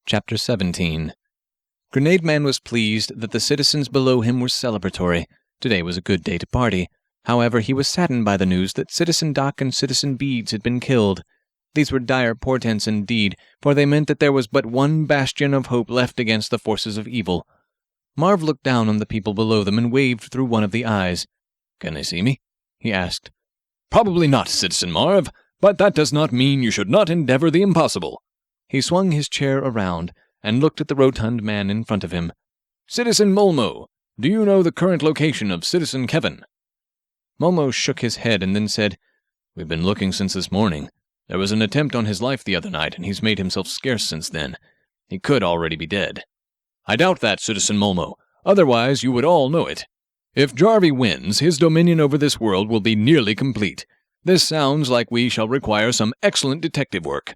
Chapter 17. Grenade Man was pleased that the citizens below him were celebratory. Today was a good day to party. However, he was saddened by the news that Citizen Doc and Citizen Beads had been killed. These were dire portents indeed, for they meant that there was but one bastion of hope left against the forces of evil. Marv looked down on the people below them and waved through one of the eyes. "Can they see me?" he asked. "Probably not, Citizen Marv, but that does not mean you should not endeavor the impossible." He swung his chair around and looked at the rotund man in front of him. "Citizen Molmo, do you know the current location of Citizen Kevin?" Molmo shook his head and then said, "We've been looking since this morning. There was an attempt on his life the other night, and he's made himself scarce since then. He could already be dead." "I doubt that, Citizen Molmo. Otherwise you would all know it. If Jarvie wins, his dominion over this world will be nearly complete. This sounds like we shall require some excellent detective work."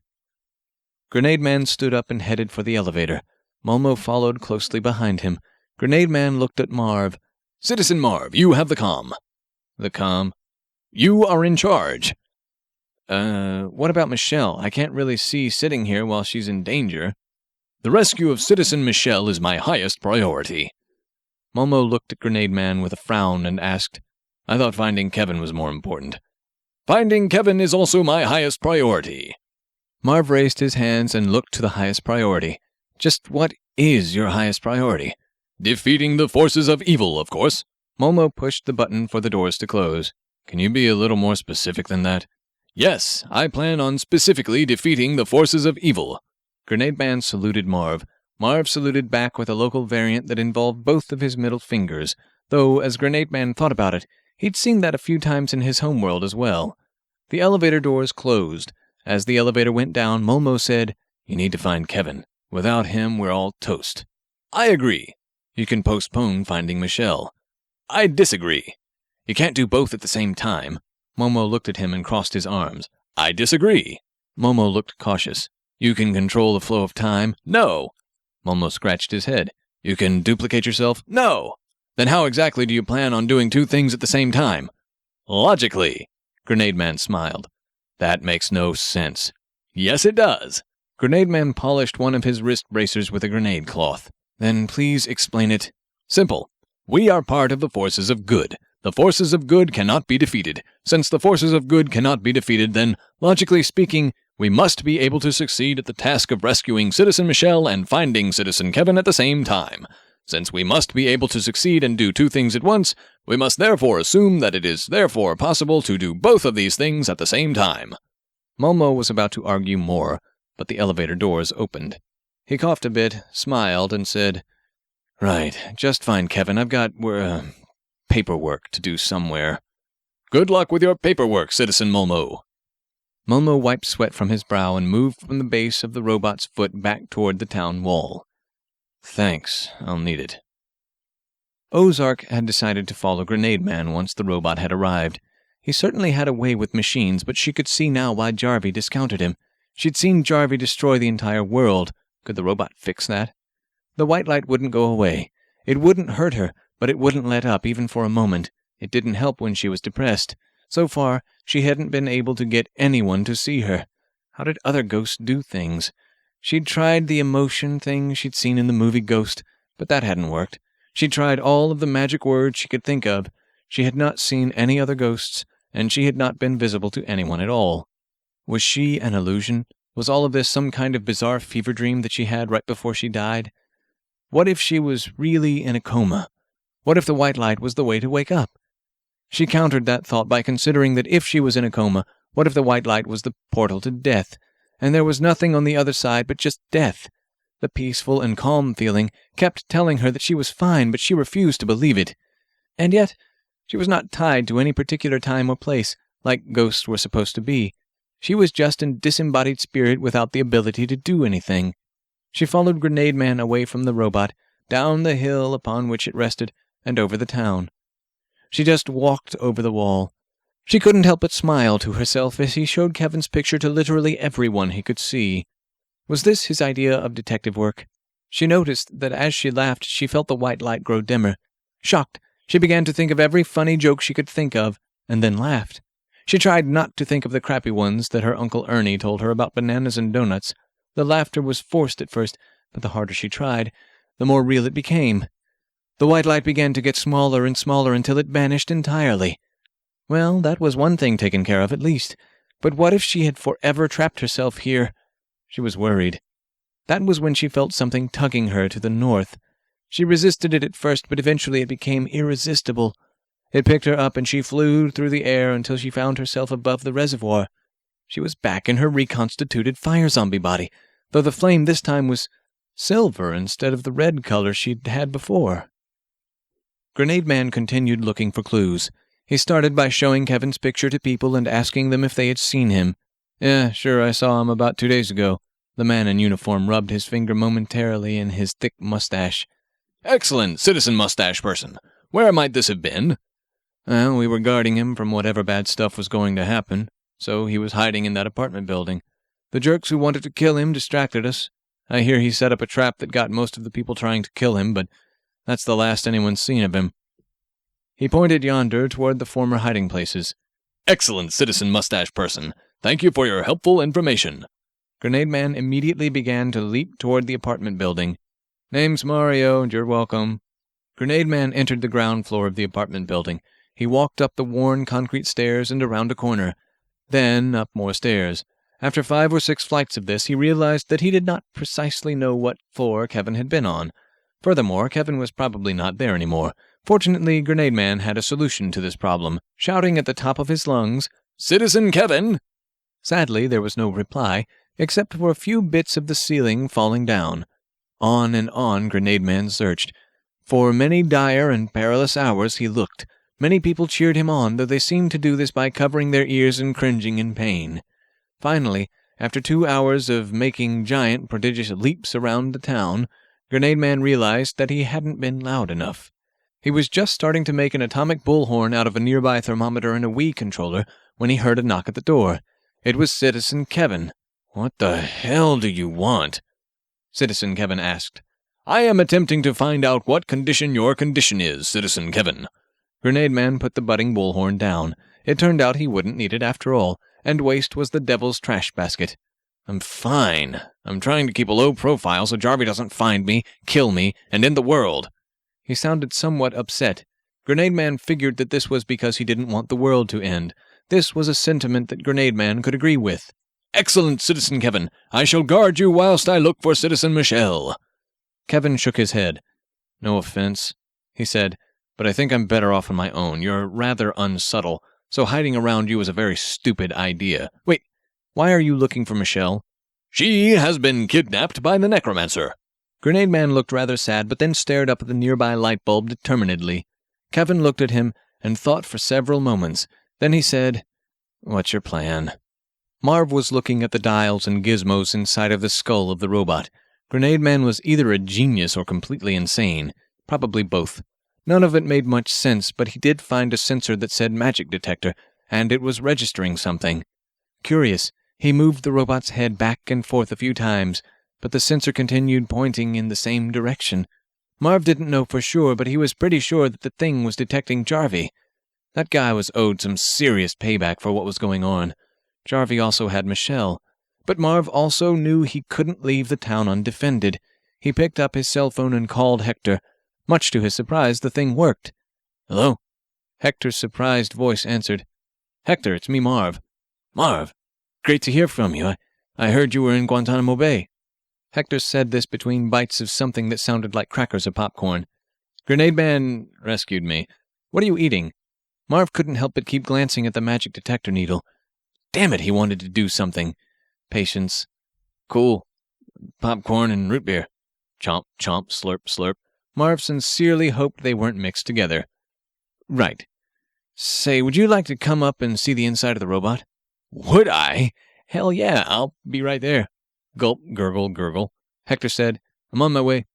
Grenade Man stood up and headed for the elevator. Molmo followed closely behind him. Grenade Man looked at Marv. "Citizen Marv, you have the comm." "The comm?" "You are in charge." What about Michelle? I can't really see sitting here while she's in danger." "The rescue of Citizen Michelle is my highest priority." Molmo looked at Grenade Man with a frown and asked, "I thought finding Kevin was more important." "Finding Kevin is also my highest priority." Marv raised his hands and looked to the highest priority. "Just what is your highest priority?" "Defeating the forces of evil, of course." Molmo pushed the button for the doors to close. "Can you be a little more specific than that?" "Yes, I plan on specifically defeating the forces of evil." Grenade Man saluted Marv. Marv saluted back with a local variant that involved both of his middle fingers, though, as Grenade Man thought about it, he'd seen that a few times in his homeworld as well. The elevator doors closed. As the elevator went down, Molmo said, "You need to find Kevin. Without him, we're all toast." "I agree." "You can postpone finding Michelle." "I disagree." "You can't do both at the same time." Molmo looked at him and crossed his arms. "I disagree." Molmo looked cautious. "You can control the flow of time." "No." Molmo scratched his head. "You can duplicate yourself." "No." "Then how exactly do you plan on doing two things at the same time?" "Logically." Grenade Man smiled. "That makes no sense." "Yes, it does." Grenade Man polished one of his wrist bracers with a grenade cloth. "Then please explain it." "Simple. We are part of the forces of good. The forces of good cannot be defeated. Since the forces of good cannot be defeated, then, logically speaking, we must be able to succeed at the task of rescuing Citizen Michelle and finding Citizen Kevin at the same time. Since we must be able to succeed and do two things at once, we must therefore assume that it is therefore possible to do both of these things at the same time." Molmo was about to argue more, but the elevator doors opened. He coughed a bit, smiled, and said, "Right, just find Kevin. I've got, paperwork to do somewhere." "Good luck with your paperwork, Citizen Molmo." Molmo wiped sweat from his brow and moved from the base of the robot's foot back toward the town wall. "Thanks, I'll need it." Ozark had decided to follow Grenade Man once the robot had arrived. He certainly had a way with machines, but she could see now why Jarvie discounted him. She'd seen Jarvie destroy the entire world. Could the robot fix that? The white light wouldn't go away. It wouldn't hurt her, but it wouldn't let up even for a moment. It didn't help when she was depressed. So far, she hadn't been able to get anyone to see her. How did other ghosts do things? She'd tried the emotion thing she'd seen in the movie Ghost, but that hadn't worked. She'd tried all of the magic words she could think of. She had not seen any other ghosts, and she had not been visible to anyone at all. Was she an illusion? Was all of this some kind of bizarre fever dream that she had right before she died? What if she was really in a coma? What if the white light was the way to wake up? She countered that thought by considering that if she was in a coma, what if the white light was the portal to death, and there was nothing on the other side but just death? The peaceful and calm feeling kept telling her that she was fine, but she refused to believe it. And yet, she was not tied to any particular time or place, like ghosts were supposed to be. She was just a disembodied spirit without the ability to do anything. She followed Grenade Man away from the robot, down the hill upon which it rested, and over the town. She just walked over the wall. She couldn't help but smile to herself as he showed Kevin's picture to literally everyone he could see. Was this his idea of detective work? She noticed that as she laughed, she felt the white light grow dimmer. Shocked, she began to think of every funny joke she could think of, and then laughed. She tried not to think of the crappy ones that her Uncle Ernie told her about bananas and donuts. The laughter was forced at first, but the harder she tried, the more real it became. The white light began to get smaller and smaller until it vanished entirely. Well, that was one thing taken care of at least. But what if she had forever trapped herself here? She was worried. That was when she felt something tugging her to the north. She resisted it at first, but eventually it became irresistible. It picked her up and she flew through the air until she found herself above the reservoir. She was back in her reconstituted fire zombie body, though the flame this time was silver instead of the red color she'd had before. Grenade Man continued looking for clues. He started by showing Kevin's picture to people and asking them if they had seen him. Yeah, sure, I saw him about 2 days ago. The man in uniform rubbed his finger momentarily in his thick mustache. Excellent, Citizen Mustache Person. Where might this have been? Well, we were guarding him from whatever bad stuff was going to happen, so he was hiding in that apartment building. The jerks who wanted to kill him distracted us. I hear he set up a trap that got most of the people trying to kill him, but that's the last anyone's seen of him. He pointed yonder toward the former hiding places. Excellent, Citizen Mustache Person. Thank you for your helpful information. Grenade Man immediately began to leap toward the apartment building. Name's Mario, and you're welcome. Grenade Man entered the ground floor of the apartment building. He walked up the worn concrete stairs and around a corner. Then up more stairs. After 5 or 6 flights of this, he realized that he did not precisely know what floor Kevin had been on. Furthermore, Kevin was probably not there anymore. Fortunately, Grenade Man had a solution to this problem, shouting at the top of his lungs, "Citizen Kevin!" Sadly, there was no reply, except for a few bits of the ceiling falling down. On and on Grenade Man searched. For many dire and perilous hours he looked. Many people cheered him on, though they seemed to do this by covering their ears and cringing in pain. Finally, after 2 hours of making giant, prodigious leaps around the town, Grenade Man realized that he hadn't been loud enough. He was just starting to make an atomic bullhorn out of a nearby thermometer and a Wii controller when he heard a knock at the door. It was Citizen Kevin. "What the hell do you want?" Citizen Kevin asked. "I am attempting to find out what condition your condition is, Citizen Kevin." Grenade Man put the budding bullhorn down. It turned out he wouldn't need it after all, and waste was the devil's trash basket. "I'm fine. I'm trying to keep a low profile so Jarvie doesn't find me, kill me, and end the world." He sounded somewhat upset. Grenade Man figured that this was because he didn't want the world to end. This was a sentiment that Grenade Man could agree with. "Excellent, Citizen Kevin. I shall guard you whilst I look for Citizen Michelle." Kevin shook his head. "No offense," he said, "but I think I'm better off on my own. You're rather unsubtle, so hiding around you is a very stupid idea. Wait, why are you looking for Michelle?" "She has been kidnapped by the necromancer." Grenade Man looked rather sad, but then stared up at the nearby light bulb determinedly. Kevin looked at him and thought for several moments. Then he said, "What's your plan?" Marv was looking at the dials and gizmos inside of the skull of the robot. Grenade Man was either a genius or completely insane. Probably both. None of it made much sense, but he did find a sensor that said magic detector, and it was registering something. Curious, he moved the robot's head back and forth a few times, but the sensor continued pointing in the same direction. Marv didn't know for sure, but he was pretty sure that the thing was detecting Jarvie. That guy was owed some serious payback for what was going on. Jarvie also had Michelle. But Marv also knew he couldn't leave the town undefended. He picked up his cell phone and called Hector. Much to his surprise, the thing worked. "Hello?" Hector's surprised voice answered. "Hector, it's me, Marv." "Marv, great to hear from you. I heard you were in Guantanamo Bay." Hector said this between bites of something that sounded like crackers or popcorn. "Grenade Man rescued me. What are you eating?" Marv couldn't help but keep glancing at the magic detector needle. Damn it, he wanted to do something. Patience. "Cool. Popcorn and root beer." Chomp, chomp, slurp, slurp. Marv sincerely hoped they weren't mixed together. "Right. Say, would you like to come up and see the inside of the robot?" "Would I?" "Hell yeah, I'll be right there." Gulp, gurgle, gurgle. Hector said, "I'm on my way."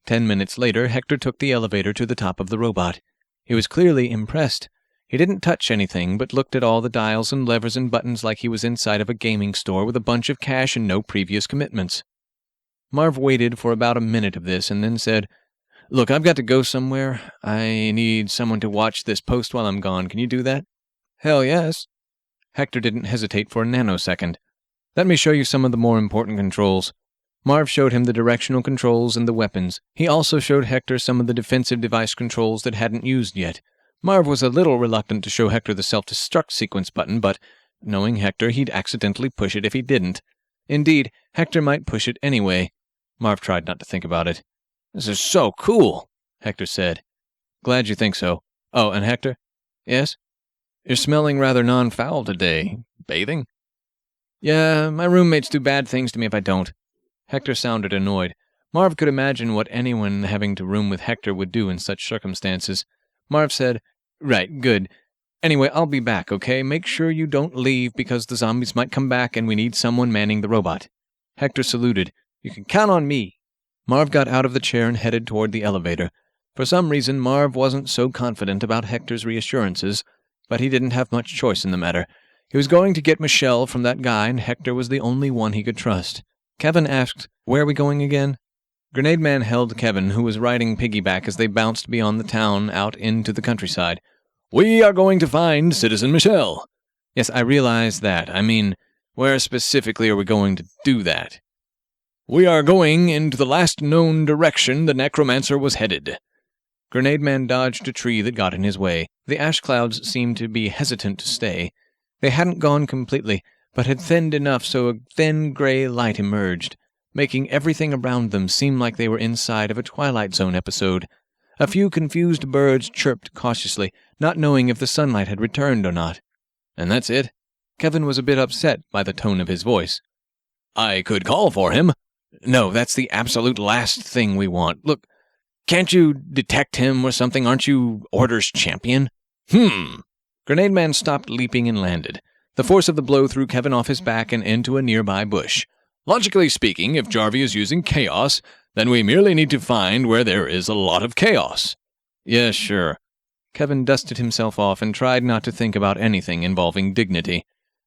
10 minutes later, Hector took the elevator to the top of the robot. He was clearly impressed. He didn't touch anything, but looked at all the dials and levers and buttons like he was inside of a gaming store with a bunch of cash and no previous commitments. Marv waited for about a minute of this and then said, "Look, I've got to go somewhere. I need someone to watch this post while I'm gone. Can you do that?" "Hell yes." Hector didn't hesitate for a nanosecond. "Let me show you some of the more important controls." Marv showed him the directional controls and the weapons. He also showed Hector some of the defensive device controls that hadn't used yet. Marv was a little reluctant to show Hector the self-destruct sequence button, but, knowing Hector, he'd accidentally push it if he didn't. Indeed, Hector might push it anyway. Marv tried not to think about it. "This is so cool," Hector said. "Glad you think so. Oh, and Hector?" "Yes?" "You're smelling rather non-foul today. Bathing?" "Yeah, my roommates do bad things to me if I don't." Hector sounded annoyed. Marv could imagine what anyone having to room with Hector would do in such circumstances. Marv said, "Right, good. Anyway, I'll be back, okay? Make sure you don't leave because the zombies might come back and we need someone manning the robot." Hector saluted. "You can count on me." Marv got out of the chair and headed toward the elevator. For some reason, Marv wasn't so confident about Hector's reassurances, but he didn't have much choice in the matter. He was going to get Michelle from that guy, and Hector was the only one he could trust. Kevin asked, "Where are we going again?" Grenade Man held Kevin, who was riding piggyback as they bounced beyond the town out into the countryside. "We are going to find Citizen Michelle." "Yes, I realize that. I mean, where specifically are we going to do that?" "We are going into the last known direction the necromancer was headed." Grenade Man dodged a tree that got in his way. The ash clouds seemed to be hesitant to stay. They hadn't gone completely, but had thinned enough so a thin gray light emerged, making everything around them seem like they were inside of a Twilight Zone episode. A few confused birds chirped cautiously, not knowing if the sunlight had returned or not. "And that's it?" Kevin was a bit upset by the tone of his voice. "I could call for him." "No, that's the absolute last thing we want. Look, can't you detect him or something? Aren't you Order's champion?" Grenade Man stopped leaping and landed. The force of the blow threw Kevin off his back and into a nearby bush. "Logically speaking, if Jarvie is using chaos, then we merely need to find where there is a lot of chaos." "Yeah, sure." Kevin dusted himself off and tried not to think about anything involving dignity.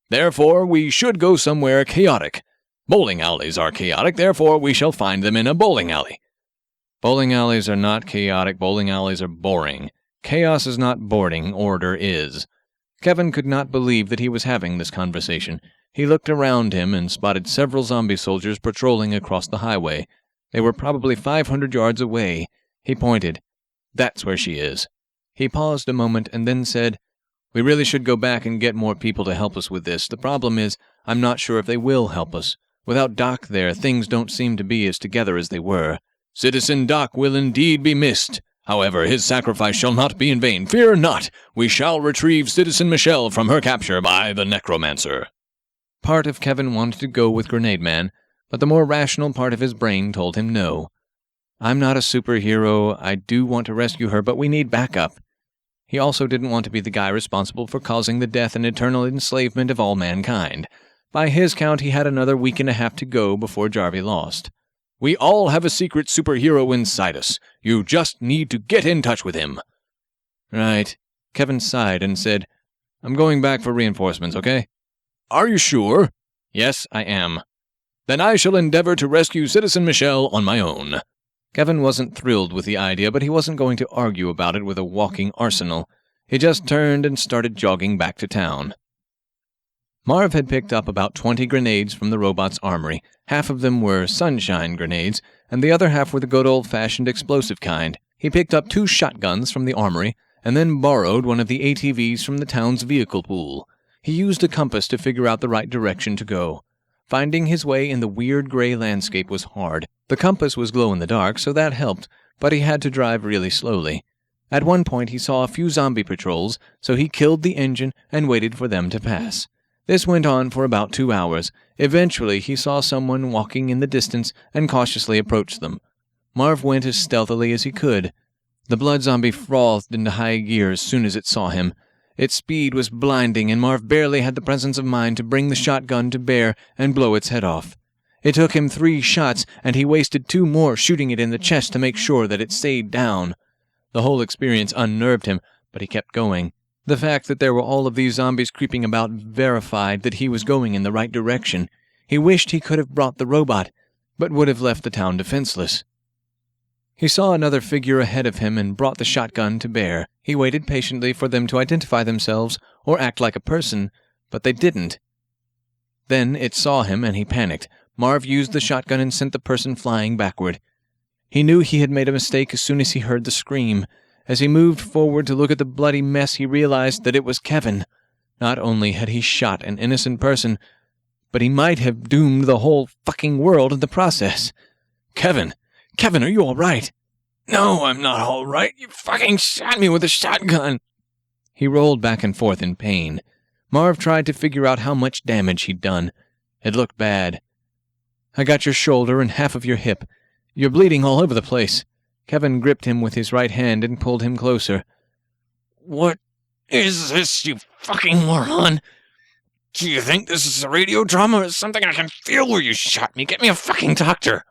"Therefore, we should go somewhere chaotic. Bowling alleys are chaotic, therefore we shall find them in a bowling alley." "Bowling alleys are not chaotic, bowling alleys are boring. Chaos is not boarding, order is." Kevin could not believe that he was having this conversation. He looked around him and spotted several zombie soldiers patrolling across the highway. They were probably 500 yards away. He pointed. "That's where she is." He paused a moment and then said, "We really should go back and get more people to help us with this. The problem is, I'm not sure if they will help us. Without Doc there, things don't seem to be as together as they were." "Citizen Doc will indeed be missed. However, his sacrifice shall not be in vain. Fear not, we shall retrieve Citizen Michelle from her capture by the necromancer." Part of Kevin wanted to go with Grenade Man, but the more rational part of his brain told him no. "I'm not a superhero. I do want to rescue her, but we need backup." He also didn't want to be the guy responsible for causing the death and eternal enslavement of all mankind. By his count, he had another week and a half to go before Jarvie lost. "We all have a secret superhero inside us. You just need to get in touch with him." "Right." Kevin sighed and said, "I'm going back for reinforcements, okay?" "Are you sure?" "Yes, I am." "Then I shall endeavor to rescue Citizen Michelle on my own." Kevin wasn't thrilled with the idea, but he wasn't going to argue about it with a walking arsenal. He just turned and started jogging back to town. Marv had picked up about 20 grenades from the robot's armory. Half of them were sunshine grenades, and the other half were the good old-fashioned explosive kind. He picked up 2 shotguns from the armory, and then borrowed one of the ATVs from the town's vehicle pool. He used a compass to figure out the right direction to go. Finding his way in the weird gray landscape was hard. The compass was glow-in-the-dark, so that helped, but he had to drive really slowly. At one point he saw a few zombie patrols, so he killed the engine and waited for them to pass. This went on for about 2 hours. Eventually, he saw someone walking in the distance and cautiously approached them. Marv went as stealthily as he could. The blood zombie frothed into high gear as soon as it saw him. Its speed was blinding, and Marv barely had the presence of mind to bring the shotgun to bear and blow its head off. It took him 3 shots, and he wasted 2 more shooting it in the chest to make sure that it stayed down. The whole experience unnerved him, but he kept going. The fact that there were all of these zombies creeping about verified that he was going in the right direction. He wished he could have brought the robot, but would have left the town defenseless. He saw another figure ahead of him and brought the shotgun to bear. He waited patiently for them to identify themselves or act like a person, but they didn't. Then it saw him and he panicked. Marv used the shotgun and sent the person flying backward. He knew he had made a mistake as soon as he heard the scream. As he moved forward to look at the bloody mess, he realized that it was Kevin. Not only had he shot an innocent person, but he might have doomed the whole fucking world in the process. Kevin! Kevin, are you all right? No, I'm not all right. You fucking shot me with a shotgun. He rolled back and forth in pain. Marv tried to figure out how much damage he'd done. It looked bad. I got your shoulder and half of your hip. You're bleeding all over the place. Kevin gripped him with his right hand and pulled him closer. What is this, you fucking moron? Do you think this is a radio drama or something I can feel where you shot me? Get me a fucking doctor.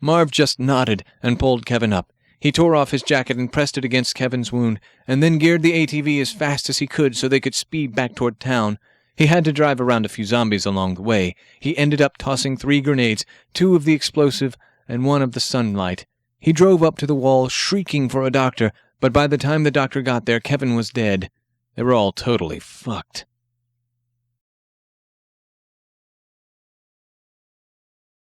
Marv just nodded and pulled Kevin up. He tore off his jacket and pressed it against Kevin's wound, and then geared the ATV as fast as he could so they could speed back toward town. He had to drive around a few zombies along the way. He ended up tossing 3 grenades, 2 of the explosive and 1 of the sunlight. He drove up to the wall, shrieking for a doctor, but by the time the doctor got there, Kevin was dead. They were all totally fucked.